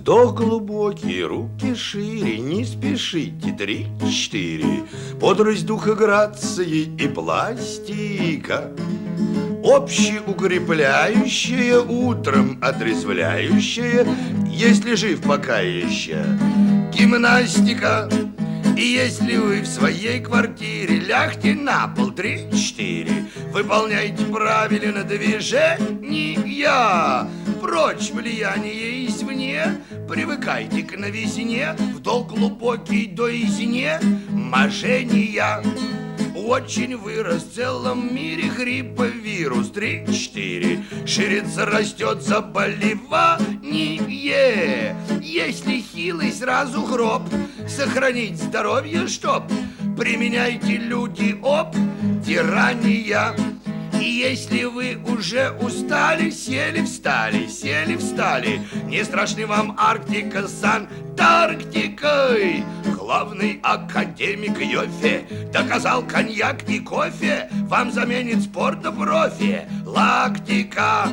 Вдох глубокий, руки шире, не спешите, 3-4. Бодрость духа, грации и пластика, общеукрепляющая, утром отрезвляющая, если жив пока еще, гимнастика. И если вы в своей квартире, лягте на пол, 3-4. Выполняйте правильно движения, прочь влияние извне. Привыкайте к новизне, вдох глубокий до изне. Мошенния. Очень вырос в целом мире грипповирус, 3-4. Ширится, растет заболевание. Если хилый, сразу гроб. Сохранить здоровье, чтоб. Применяйте, люди, тирания. И если вы уже устали, сели, встали, сели, встали. Не страшны вам Арктика с Антарктикой. Главный академик Йоффе доказал, коньяк и кофе вам заменит спорта профи. Лактика.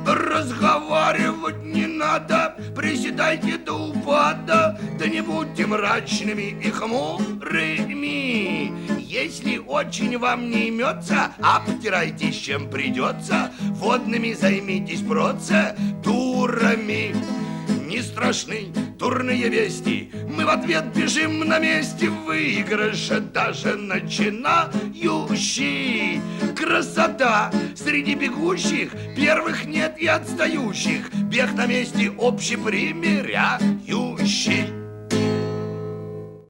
Разговаривать не надо, приседайте до упада, да не будьте мрачными и хмурыми. Если очень вам не имется, обтирайтесь чем придется, водными займитесь процедурами. Не страшны дурные вести, мы в ответ бежим на месте выигрыша, даже начинающий. Красота среди бегущих, первых нет и отстающих, бег на месте общепримиряющий.